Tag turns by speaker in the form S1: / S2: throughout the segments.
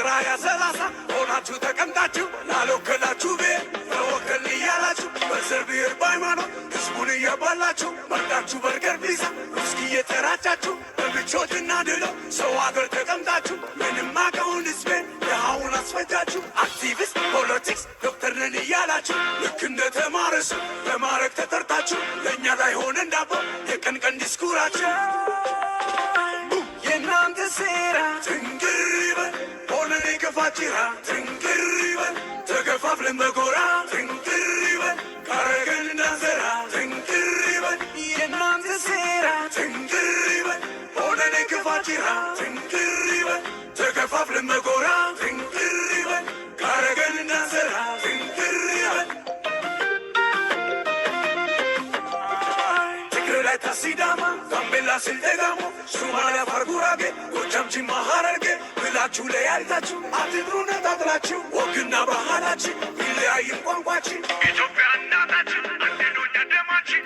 S1: ራያ 30 ሆናችሁ ተቀምጣችሁ ላልወከላችሁ ቤት ተወከል እያላችሁ በዘር ብሔር በሃይማኖት ህዝቡን እያባላችሁ መርዳችሁ በርገር ፒዛ ውስኪ እየተራጫችሁ በምቾትና ድሎ ሰው ሀገር ተቀምጣችሁ ምንም አቀውን ህዝቤን ድሃውን አስፈጃችሁ አክቲቪስት ፖለቲክስ ዶክተር ነን እያላችሁ ልክ እንደ ተማረሱ በማረግ ተጠርታችሁ ለእኛ ላይ ሆነ እንዳቦ የቀን ቀን ዲስኩራችሁ የእናንተ ሴራ ትንግር ይበል ሆነን የከፋችራ ትንግር ይበል ተከፋፍለን በጎራ ትንግር ይበል ካረገን እንዳንሰራ ትንግር ይበል የእናንተ ሴራ ትንግር ይበል ሆነን የከፋችራ ትንግር ይበል ተከፋፍለን በጎራ ትንግር ይበል ካረገን እንዳንሰራ ትንግር ይበል ትግሬ ላይ ታሲዳማ ጋምቤላ ስልጤ ጋሞ ሶማሊያ አፋር ጉራጌ ጎጃም ጅማ ሐረርጌ ብላችሁ ለያይታችሁ አትጥሩ ነጣጥላችሁ ወግና ባህላችን ቢለያይም ቋንቋችን ኢትዮጵያ እናታችን አንድነኛ ደማችን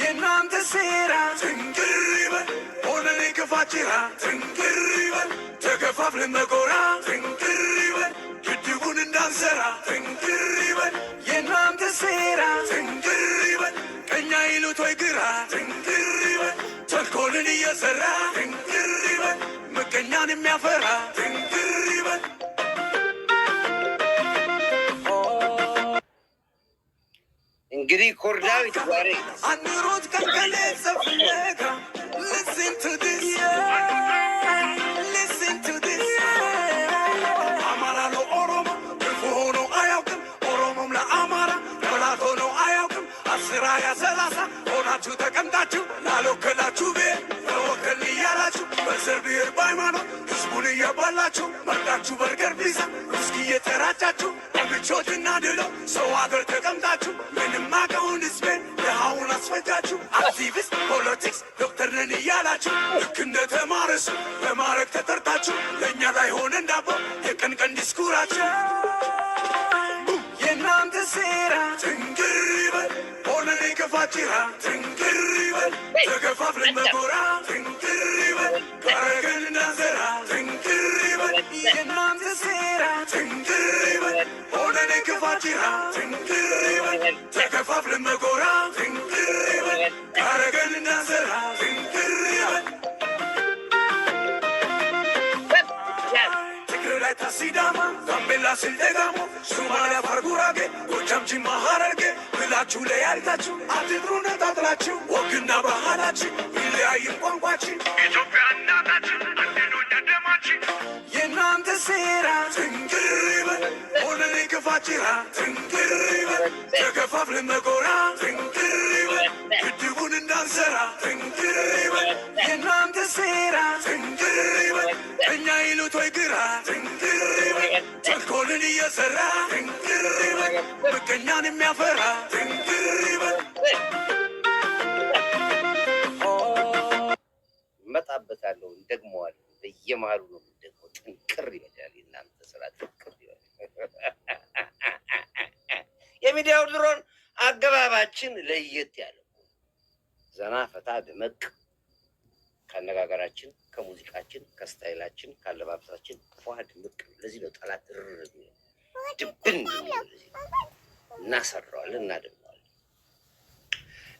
S1: የእናንተ ሴራ ትንግር ይበል ሆነን የከፋችራ ትንግር ይበል ተከፋፍለን መጎራ ትንግር ይበል ግድቡን እንዳንሰራ ትንግር ይበል የእናንተ ሴራ ትንግር ይበል ቀኛ ይሉት ወይ ግራ ትንግር ይበል ተንኮልን እየሰራ ትንግር ይበል ምቀኛን የሚያፈራ ትንግር ይበል
S2: እንግዲህ ኮርዳዊት ዛሬ
S1: አንሮት ቀልቀሌ ሰፍለጋ listen to this listen to this አማራ ለኦሮሞ ክፉ ሆኖ አያውቅም ኦሮሞም ለአማራ ጠላት ሆኖ አያውቅም 10 20 30 ሆናችሁ ተቀምጣችሁ ላልወከላችሁ ቤት ተወከል እያላችሁ በዘር ብሔር በሃይማኖት ህዝቡን እያባላችሁ መርዳችሁ በርገር ፒዛ ውስኪ እየተራጫችሁ በምቾትና ድሎ ሰው ሀገር ተቀምጣችሁ ምንም አቀውን ህዝቤን ድሃውን አስፈጃችሁ አክቲቪስት ፖለቲክስ ዶክተር ነን እያላችሁ ልክ እንደ ተማረሱ በማረግ ተጠርታችሁ ለእኛ ላይ ሆነ እንዳቦ የቀን ቀን ዲስኩራችሁ የእናንተ ሴራ ትንግር ይበል ሆነን የከፋችራ ትንግር ይበል ተከፋፍለን መጎራ ትንግር ይበል ካረገን እንዳንሰራ ትንግር ይበል የእናንተ ሴራ ትንግር ይበል ሆነን የከፋችራ ትንግር ይበል ተከፋፍለን መጎራ ትንግር ይበል ካረገን እንዳንሰራ ትንግር ይበል ትግሬ ላይ ታሲዳማ ጋምቤላ ስልጤ ጋሞ ሶማሊያ አፋር ጉራጌ ጎጃም ጅማ ሐረርጌ ብላችሁ ለያይታችሁ አትጥሩ ነጣጥላችሁ ወግና ባህላችን ቢለያይም ቋንቋችን ኢትዮጵያ እናታችን አንድነኛ ደማችን የእናንተ ሴራ ትንግር ይበል ሆነን የከፋችራ ትንግር ይበል ተከፋፍለን መጎራ ትንግር ይበል ግድቡን እንዳንሰራ ትንግር ይበል የእናንተ ሴራ ትንግር ይበል ቀኛ ይሉት ወይ ግራ ትንግር ይበል ተንኮልን እየሰራ ትንግር ይበል ምቀኛን የሚያፈራ ትንግር ይበል
S2: እመጣበታለሁ እንደግመዋለሁ በየመሃሉ ነው ደግሞ ጥንቅር ይበዳል እናንተ ስራ ጥንቅር ይበዳል የሚዲያው ድሮን አገባባችን ለየት ያለ ዘና ፈታ ደመቅ ከአነጋገራችን ከሙዚቃችን ከስታይላችን ካለባበሳችን ፏ ድምቅ ለዚህ ነው ጠላት ድብን እናሰራዋለን እናደግመዋለን።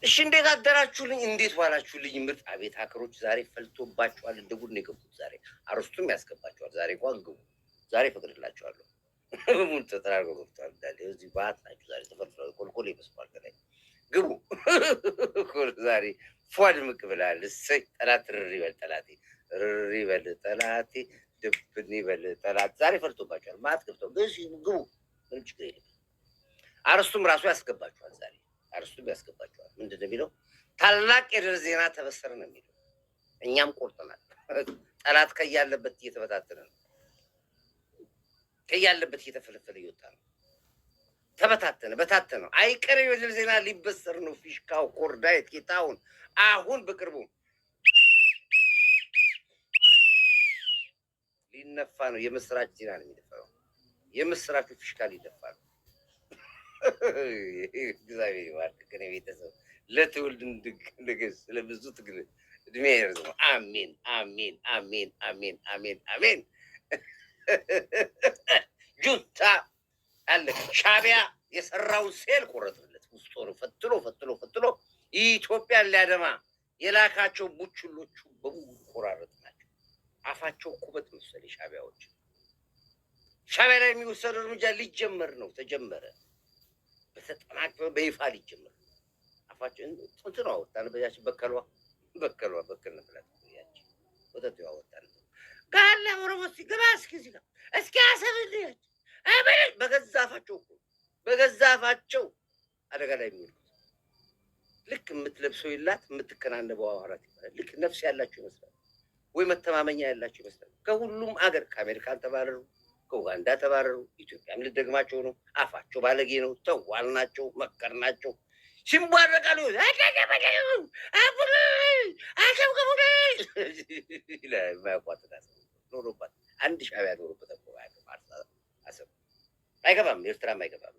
S2: እሺ እንዴት አደራችሁልኝ? እንዴት ዋላችሁልኝ? ምርጥ አቤት ሀከሮች ዛሬ ፈልቶባችኋል። እንደ ጉድ ነው የገቡት ዛሬ። አርስቱም ያስገባችኋል ዛሬ። እንኳን ግቡ ዛሬ ፈቅድላችኋለሁ። ሙሉ ተጠራርገው ገብቷል እንዳለ እዚህ ባጥ ናችሁ ዛሬ ተፈርፍረው ቆልቆል ይመስላል ከላይ ግቡ ዛሬ ፏድ ምቅ ብላል። እሰይ ጠላት ርር ይበል ጠላቴ ርር ይበል ጠላቴ ድብን ይበል ጠላት ዛሬ ፈልቶባችኋል። ማት ገብተው ግሽ ግቡ ምንም ችግር የለም። አርስቱም ራሱ ያስገባችኋል ዛሬ። አርስቱም ያስገባችኋል። ምንድን ነው የሚለው? ታላቅ የድል ዜና ተበሰረ ነው የሚለው። እኛም ቆርጠናል። ጠላት ከያለበት እየተበታተነ ነው። ከያለበት እየተፈለፈለ እየወጣ ነው። ተበታተነ በታተነ አይቀሬ የድል ዜና ሊበሰር ነው። ፊሽካው ኮርዳይት ጌታውን አሁን በቅርቡ ሊነፋ ነው። የምስራች ዜና ነው የሚደፋው። የምስራቹ ፊሽካ ሊደፋ ነው። እግዚአብሔር ይባርክ። ከኔ ቤተሰብ ለትውልድ እንድገዝ ስለብዙ ትግል እድሜ ይርዘው። አሜን አሜን አሜን አሜን አሜን አሜን። ጁንታ አለ። ሻዕቢያ የሰራውን ሴል ቆረጥለት። ውስጥ ሆኖ ፈትሎ ኢትዮጵያን ሊያደማ የላካቸው ቡችሎቹ በሙሉ ቆራረጥ ናቸው። አፋቸው ኩበት መሰለ ሻዕቢያዎች። ሻዕቢያ ላይ የሚወሰደው እርምጃ ሊጀመር ነው። ተጀመረ። በተጠናከረ በይፋ ሊጀመር አፋቸው እንትን አወጣን። በያችን በከል ነብላት ያቺ ወተት ያወጣን ጋለ ኦሮሞ ሲገባ እስኪ አሰብልኝ አበል በገዛ አፋቸው አደጋ ላይ የሚወድቁት ልክ የምትለብሰው ይላት የምትከናነበው አዋራት ይባላል። ልክ ነፍስ ያላቸው ይመስላል ወይ መተማመኛ ያላቸው ይመስላል። ከሁሉም አገር ከአሜሪካን ተባረሩ፣ ከኡጋንዳ ተባረሩ። ኢትዮጵያም ልደግማቸው ነው። አፋቸው ባለጌ ነው። ተዋል ናቸው። መከር ናቸው። ሲንቧረቃሉ ኖሮባት አንድ ሻዕቢያ ኖሮበት አሰብ አይገባም። ኤርትራም አይገባም።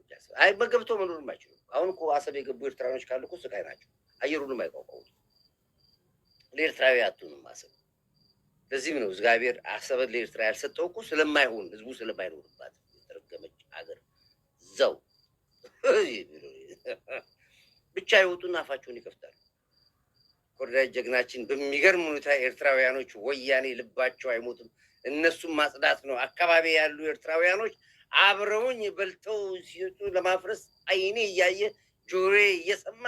S2: ገብቶ መኖርም አይችሉም። አሁን እኮ አሰብ የገቡ ኤርትራኖች ካሉ እኮ ስቃይ ናቸው። አየሩንም አይቋቋሙት። ለኤርትራዊ አቱንም አሰብ። ለዚህም ነው እግዚአብሔር አሰብን ለኤርትራ ያልሰጠው እኮ ስለማይሆን ህዝቡ ስለማይኖርባት የተረገመች ሀገር እዛው ብቻ ይወጡና አፋቸውን ይከፍታሉ። ኮርዳይ ጀግናችን በሚገርም ሁኔታ ኤርትራውያኖች ወያኔ ልባቸው አይሞትም። እነሱም ማጽዳት ነው። አካባቢ ያሉ ኤርትራውያኖች አብረውኝ በልተው ሲወጡ ለማፍረስ አይኔ እያየ ጆሮዬ እየሰማ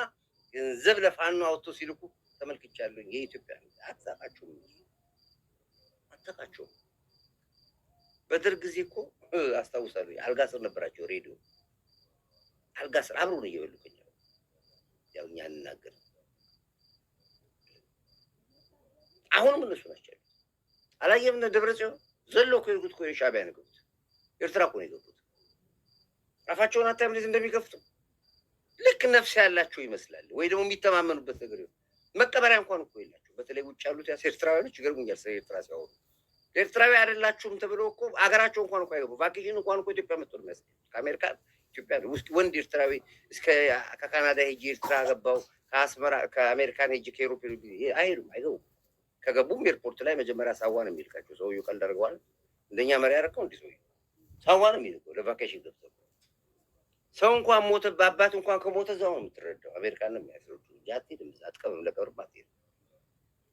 S2: ገንዘብ ለፋኖ አውጥቶ ሲልኩ ተመልክቻለሁ። የኢትዮጵያ አታውቃቸውም። በደርግ ጊዜ እኮ አስታውሳለሁ። አልጋ ስር ነበራቸው። ሬዲዮ አልጋ ስር አብረው ነው እየበሉ ከኛ ያው እኛ እንናገር። አሁንም እነሱ ናቸው። አላየም? ደብረጽዮን ዘሎ እኮ የገቡት እኮ የሻዕቢያ ነው የገቡት። ኤርትራ እኮ ነው የገቡት። አፋቸውን አታይም እንዴት እንደሚከፍቱ? ልክ ነፍስ ያላቸው ይመስላል። ወይ ደግሞ የሚተማመኑበት ነገር ይሆን። መቀበሪያ እንኳን እኮ የላቸው። በተለይ ውጭ ያሉት ኤርትራውያኖች ይገርሙኛል። ስለ ኤርትራ ሲያወሩ ኤርትራዊ አይደላችሁም ተብሎ እኮ አገራቸው እንኳን እኮ አይገቡ። ቫኬሽን እንኳን እኮ ኢትዮጵያ መጥቶ ነው የሚያስገኝ። ከአሜሪካ ኢትዮጵያ ውስጥ ወንድ ኤርትራዊ እስከ ከካናዳ ሄጄ ኤርትራ ገባው፣ ከአስመራ ከአሜሪካን ሄጄ ከኤሮፕ አይሄዱም፣ አይገቡም። ከገቡም ኤርፖርት ላይ መጀመሪያ ሳዋ ነው የሚልካቸው። ሰውዬው ቀልድ አድርገዋል። እንደኛ መሪ ያደረገው እንዲህ ሰውዬው ሳዋ ነው የሚልከው ለቫኬሽን ገብተው። ሰው እንኳን ሞተ፣ በአባት እንኳን ከሞተ እዛው ነው የምትረዳው። አሜሪካን ነው የሚያስረዱ እንጂ አትሄድም፣ አትቀብም፣ ለቀብርም አትሄድም።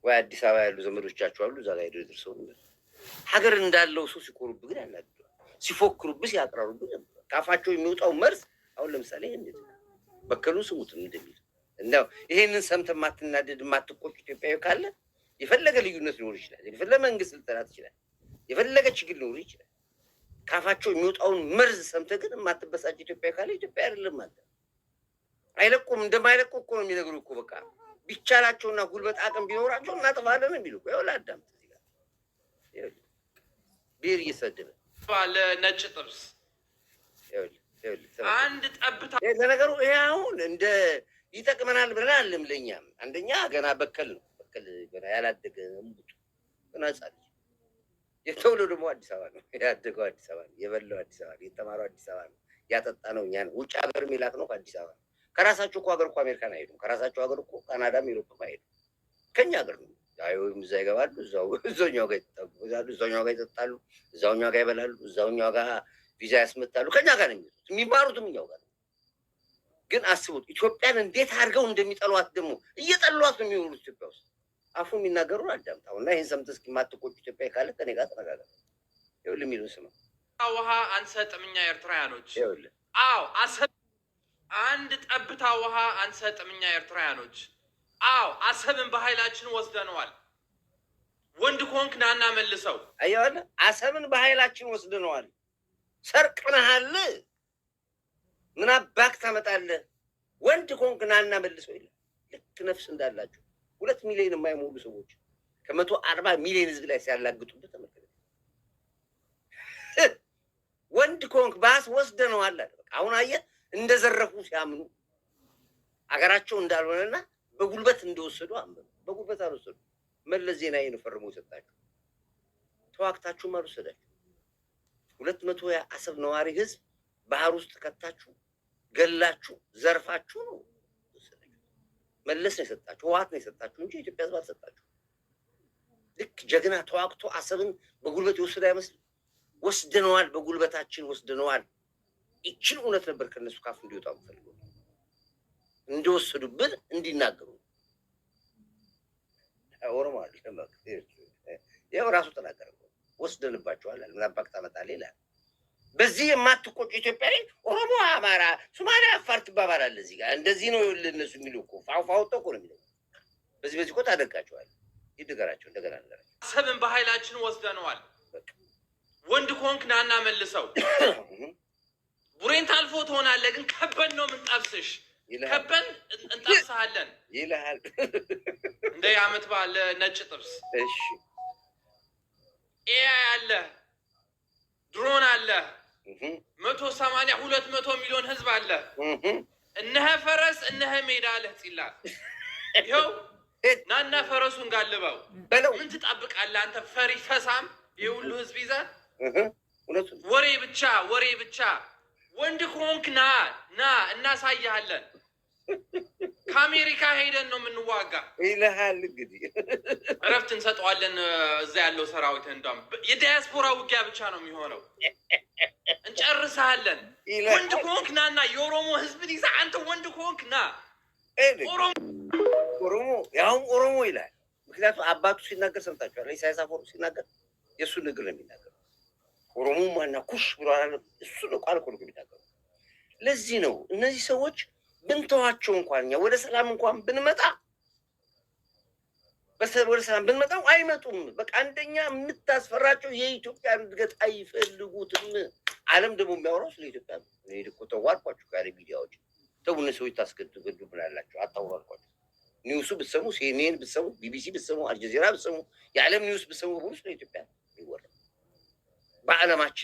S2: ወይ አዲስ አበባ ያሉ ዘመዶቻቸው አሉ፣ እዛ ላይ ሄደው ይደርሰው። ሀገር እንዳለው ሰው ሲኮሩብህ ግን ያናድዳል። ሲፎክሩብህ ሲያጥራሩብህ ከአፋቸው የሚወጣው መርዝ አሁን ለምሳሌ እንዴት በከሉን ስሙት እንደሚል እንደው ይሄንን ሰምተህ የማትናደድ የማትቆጭ ኢትዮጵያዊ ካለ የፈለገ ልዩነት ሊኖር ይችላል። የፈለገ መንግስት ልጠላት ይችላል። የፈለገ ችግር ሊኖር ይችላል። ካፋቸው የሚወጣውን መርዝ ሰምተህ ግን የማትበሳጭ ኢትዮጵያዊ ካለ ኢትዮጵያ አይደለም ማለት አይለቁም። እንደማይለቁ እኮ ነው የሚነግሩ እኮ በቃ ቢቻላቸውና ጉልበት አቅም ቢኖራቸው እናጥፋለን የሚሉ ይኸውልህ አዳምጥ ብሔር እየሰደበ
S3: ባለ ነጭ ጥብስ አንድ ጠብታ
S2: ለነገሩ ይሄ አሁን እንደ ይጠቅመናል ብለን አለም። ለእኛም አንደኛ ገና በከል ነው። በከል ገና ያላደገ እምቡጥ ገና ህጻን የተወለደው ደግሞ አዲስ አበባ ነው። ያደገው አዲስ አበባ ነው። የበላው አዲስ አበባ ነው። የተማረው አዲስ አበባ ነው። ያጠጣ ነው እኛ ነው። ውጭ ሀገር የሚላክ ነው ከአዲስ አበባ። ከራሳቸው እኮ ሀገር እኮ አሜሪካን አይሄዱም። ከራሳቸው ሀገር እኮ ካናዳም ዩሮፕም አይሄዱም። ከኛ ሀገር ነው። ወይም እዛ ይገባሉ፣ እዛኛው ጋር ይጠጣሉ፣ እዛኛው ጋር ይጠጣሉ፣ እዛኛው ጋር ይበላሉ፣ እዛኛው ጋር ቪዛ ያስመታሉ። ከኛ ጋር ነው የሚሉት። የሚማሩትም እኛው ጋር ነው። ግን አስቡት ኢትዮጵያን እንዴት አድርገው እንደሚጠሏት ደግሞ እየጠሏት ነው የሚኖሩት ኢትዮጵያ ውስጥ። አፉ የሚናገሩ አዳምጣው እና ይህን ሰምተህ እስኪ የማትቆጭ ኢትዮጵያ ካለ ከኔ ጋር ተነጋገር። ይኸውልህ የሚሉን ስማ።
S3: ውሃ አንሰጥም እኛ ኤርትራውያኖች።
S2: ይኸውልህ
S3: አዎ አሰብ አንድ ጠብታ ውሃ አንሰጥም እኛ ኤርትራውያኖች። አዎ አሰብን በኃይላችን ወስደነዋል። ወንድ ኮንክ ናና መልሰው።
S2: አየኸው አሰብን በኃይላችን ወስደነዋል። ሰርቅነሃል። ምን አባክ ታመጣለህ? ወንድ ኮንክ ናና መልሰው ይላል። ልክ ነፍስ እንዳላቸው 2 ሚሊዮን የማይሞሉ ሰዎች ከ140 ሚሊዮን ህዝብ ላይ ሲያላግጡበት ተመልከተ። ወንድ ኮንክ ባስ ወስደነዋል አለ። በቃ አሁን አየህ እንደዘረፉ ሲያምኑ አገራቸው እንዳልሆነና በጉልበት እንደወሰዱ አመኑ። በጉልበት አልወሰዱ። መለስ ዜናዊ ነው ፈርሞ የሰጣቸው። ተዋግታችሁም አልወሰዳችሁ። 200 አሰብ ነዋሪ ህዝብ ባህር ውስጥ ከታችሁ ገላችሁ ዘርፋችሁ ነው ወሰዳችሁ። መለስ ነው የሰጣችሁ፣ ህወሓት ነው የሰጣችሁ እንጂ ኢትዮጵያ ህዝብ አልሰጣችሁ። ልክ ጀግና ተዋግቶ አሰብን በጉልበት የወሰደ አይመስልም። ወስደነዋል፣ በጉልበታችን ወስደነዋል። ይችን እውነት ነበር ከነሱ ካፍ እንዲወጣ ፈልገው እንደወሰዱብን እንዲናገሩ ኦሮሞ አይደለም ያው ራሱ ተናገረ። ወስደንባቸዋል አለ። ምን አባክ ታመጣለህ ይላል። በዚህ የማትቆጭ ኢትዮጵያዊ ኦሮሞ፣ አማራ፣ ሶማሊያ፣ አፋር ትባባላለህ። እዚህ ጋር እንደዚህ ነው ለነሱ የሚሉ እኮ ፋውፋው እኮ ነው የሚለው። በዚህ እኮ ታደርጋቸዋለህ። ይድገራቸው እንደገና ነገር
S3: አሰብን በኃይላችን ወስደነዋል። ወንድ ኮንክ ናና መልሰው ቡሬን ታልፎ ትሆናለህ፣ ግን ከበን ነው የምንጠብስሽ። ከበን እንጠብስሃለን
S2: ይልሃል።
S3: እንደ የዓመት በዓል ነጭ ጥብስ።
S2: እሺ
S3: ኤአይ አለ፣ ድሮን አለ፣ 180 200 ሚሊዮን ህዝብ አለ። እነህ ፈረስ እነህ ሜዳ አለ ፂላ። ይኸው ናና ፈረሱን ጋልበው ምን ትጠብቃለህ አንተ ፈሪ ፈሳም? ይህ ሁሉ ህዝብ ይዘህ ወሬ ብቻ ወሬ ብቻ። ወንድ ከሆንክ ና እናሳያለን። ከአሜሪካ ሄደን ነው የምንዋጋ
S2: ይልሃል። እንግዲህ
S3: እረፍት እንሰጠዋለን። እዛ ያለው ሰራዊት እንደውም የዲያስፖራ ውጊያ ብቻ ነው የሚሆነው። እንጨርሳለን። ወንድ ከሆንክ ናና የኦሮሞ ህዝብን ይዘህ አንተ ወንድ ከሆንክ ና።
S2: ኦሮሞ ያውም ኦሮሞ ይላል። ምክንያቱም አባቱ ሲናገር ሰምታችኋል። ኢሳያስ አፈወርቂ ሲናገር የእሱ ንግር ነው የሚናገር። ኦሮሞ ማና ኩሽ ብሎ እሱ ነው ቃል እኮ ነው የሚናገሩ። ለዚህ ነው እነዚህ ሰዎች ብንተዋቸው እንኳን እኛ ወደ ሰላም እንኳን ብንመጣ ወደ ሰላም ብንመጣ አይመጡም። በቃ አንደኛ የምታስፈራቸው የኢትዮጵያን እድገት አይፈልጉትም። ዓለም ደግሞ የሚያወራው ስለ ኢትዮጵያ ነው። እኔ እኮ ተዋርኳችሁ ካለ ሚዲያዎች ተውነ ሰዎች ታስገድዱ ብላላችሁ አታውሩ አልኳችሁ። ኒውሱ ብትሰሙ፣ ሲኤንኤን ብትሰሙ፣ ቢቢሲ ብትሰሙ፣ አልጀዚራ ብትሰሙ፣ የዓለም ኒውስ ብትሰሙ ሁሉ ስለ ኢትዮጵያ ይወራል በዓለማችን